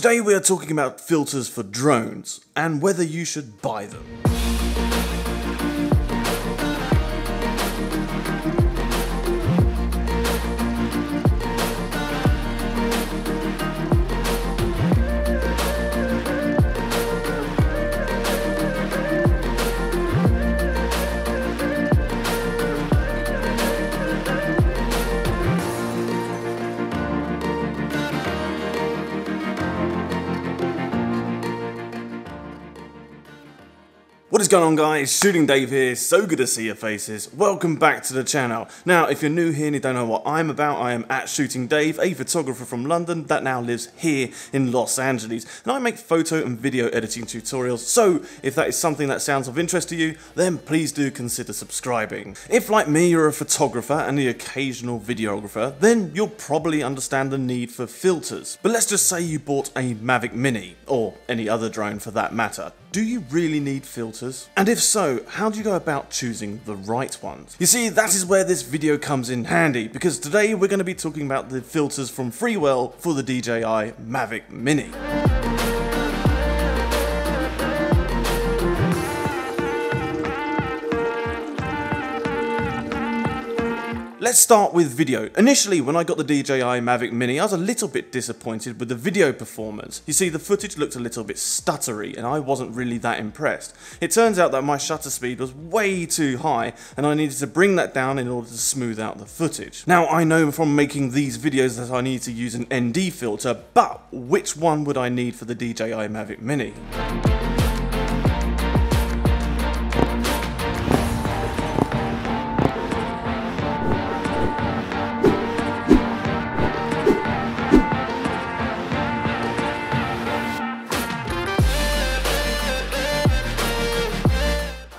Today we are talking about filters for drones and whether you should buy them. What is going on, guys? Shooting Dave here. So good to see your faces. Welcome back to the channel. Now, if you're new here and you don't know what I'm about, I am at Shooting Dave, a photographer from London that now lives here in Los Angeles. And I make photo and video editing tutorials, so if that is something that sounds of interest to you, then please do consider subscribing. If, like me, you're a photographer and the occasional videographer, then you'll probably understand the need for filters. But let's just say you bought a Mavic Mini, or any other drone for that matter. Do you really need filters? And if so, how do you go about choosing the right ones? You see, that is where this video comes in handy, because today we're going to be talking about the filters from Freewell for the DJI Mavic Mini. Let's start with video. Initially, when I got the DJI Mavic Mini, I was a little bit disappointed with the video performance. You see, the footage looked a little bit stuttery and I wasn't really that impressed. It turns out that my shutter speed was way too high and I needed to bring that down in order to smooth out the footage. Now, I know from making these videos that I need to use an ND filter, but which one would I need for the DJI Mavic Mini?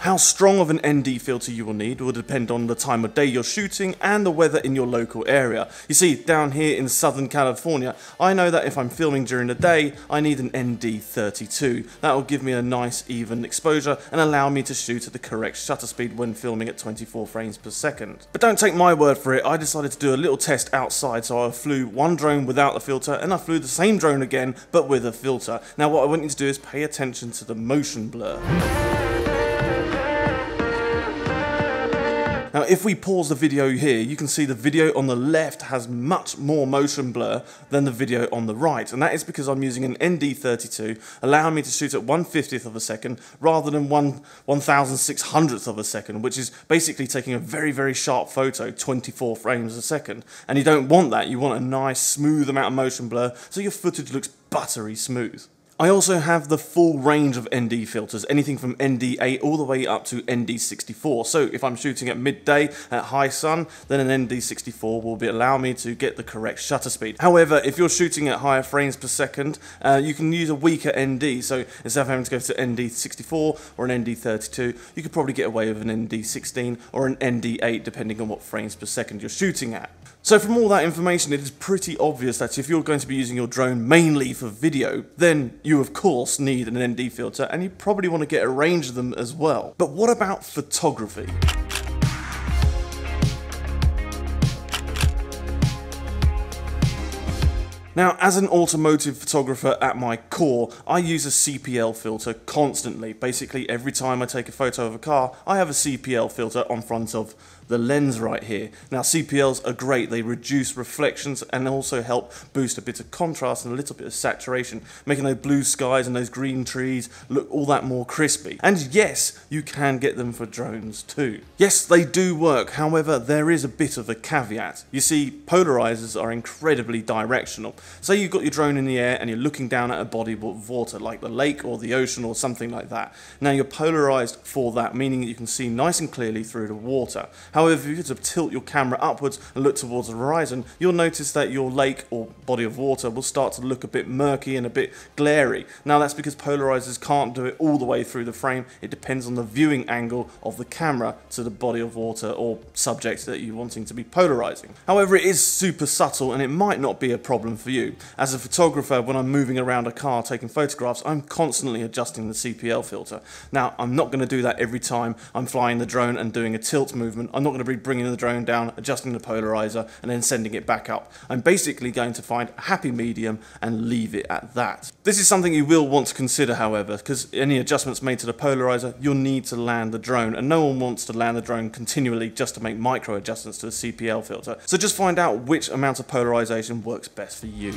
How strong of an ND filter you will need will depend on the time of day you're shooting and the weather in your local area. You see, down here in Southern California, I know that if I'm filming during the day, I need an ND 32. That will give me a nice even exposure and allow me to shoot at the correct shutter speed when filming at 24 frames per second. But don't take my word for it, I decided to do a little test outside, so I flew one drone without the filter and I flew the same drone again, but with a filter. Now what I want you to do is pay attention to the motion blur. Now, if we pause the video here, you can see the video on the left has much more motion blur than the video on the right, and that is because I'm using an ND32, allowing me to shoot at 1/50th of a second rather than 1/1600th of a second, which is basically taking a very, very sharp photo, 24 frames a second. And you don't want that, you want a nice smooth amount of motion blur so your footage looks buttery smooth. I also have the full range of ND filters, anything from ND8 all the way up to ND64. So if I'm shooting at midday at high sun, then an ND64 will allow me to get the correct shutter speed. However, if you're shooting at higher frames per second, you can use a weaker ND. So instead of having to go to ND64 or an ND32, you could probably get away with an ND16 or an ND8 depending on what frames per second you're shooting at. So from all that information, it is pretty obvious that if you're going to be using your drone mainly for video, then you of course need an ND filter and you probably want to get a range of them as well. But what about photography? Now, as an automotive photographer at my core, I use a CPL filter constantly. Basically, every time I take a photo of a car, I have a CPL filter on front of the lens right here. Now, CPLs are great. They reduce reflections and also help boost a bit of contrast and a little bit of saturation, making those blue skies and those green trees look all that more crispy. And yes, you can get them for drones too. Yes, they do work. However, there is a bit of a caveat. You see, polarizers are incredibly directional. Say you've got your drone in the air and you're looking down at a body of water like the lake or the ocean or something like that. Now you're polarized for that, meaning that you can see nice and clearly through the water. However, if you were to tilt your camera upwards and look towards the horizon, you'll notice that your lake or body of water will start to look a bit murky and a bit glary. Now that's because polarizers can't do it all the way through the frame. It depends on the viewing angle of the camera to the body of water or subject that you're wanting to be polarizing. However, it is super subtle and it might not be a problem for you. As a photographer, when I'm moving around a car taking photographs, I'm constantly adjusting the CPL filter. Now, I'm not going to do that every time I'm flying the drone and doing a tilt movement. I'm not not going to be bringing the drone down, adjusting the polarizer, and then sending it back up. I'm basically going to find a happy medium and leave it at that. This is something you will want to consider, however, because any adjustments made to the polarizer, you'll need to land the drone, and no one wants to land the drone continually just to make micro adjustments to the CPL filter. So just find out which amount of polarization works best for you.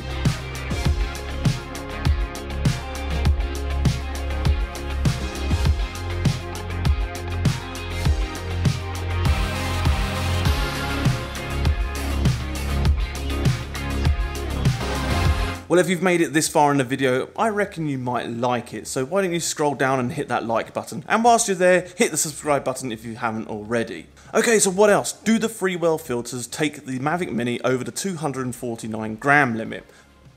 Well, if you've made it this far in the video, I reckon you might like it, so why don't you scroll down and hit that like button, and whilst you're there, hit the subscribe button if you haven't already. Okay, so what else? Do the freewheel filters take the Mavic Mini over the 249 gram limit?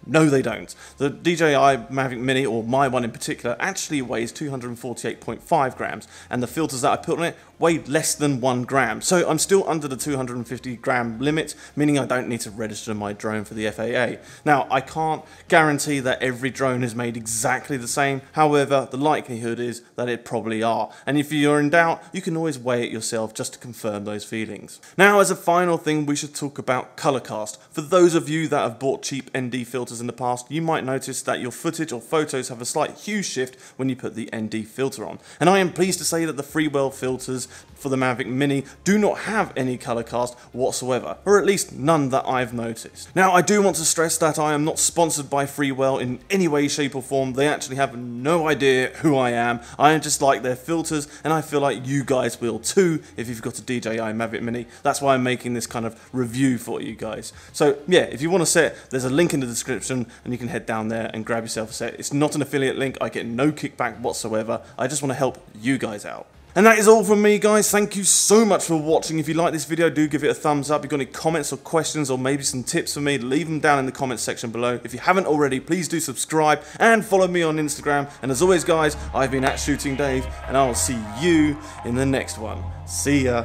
No, they don't. The DJI Mavic Mini, or my one in particular, actually weighs 248.5 grams, and the filters that I put on it weigh less than 1 gram. So I'm still under the 250 gram limit, meaning I don't need to register my drone for the FAA. Now, I can't guarantee that every drone is made exactly the same. However, the likelihood is that it probably are. And if you're in doubt, you can always weigh it yourself just to confirm those feelings. Now, as a final thing, we should talk about color cast. For those of you that have bought cheap ND filters in the past, you might notice that your footage or photos have a slight hue shift when you put the ND filter on. And I am pleased to say that the freewheel filters for the Mavic Mini do not have any color cast whatsoever, or at least none that I've noticed. Now, I do want to stress that I am not sponsored by Freewheel in any way, shape or form. They actually have no idea who I am. I just like their filters, and I feel like you guys will too if you've got a DJI Mavic Mini. That's why I'm making this kind of review for you guys. So yeah, if you want a set, there's a link in the description and you can head down there and grab yourself a set. It's not an affiliate link. I get no kickback whatsoever. I just want to help you guys out. And that is all from me, guys. Thank you so much for watching. If you like this video, do give it a thumbs up. If you've got any comments or questions or maybe some tips for me, leave them down in the comments section below. If you haven't already, please do subscribe and follow me on Instagram. And as always, guys, I've been @ShootingDave, and I will see you in the next one. See ya.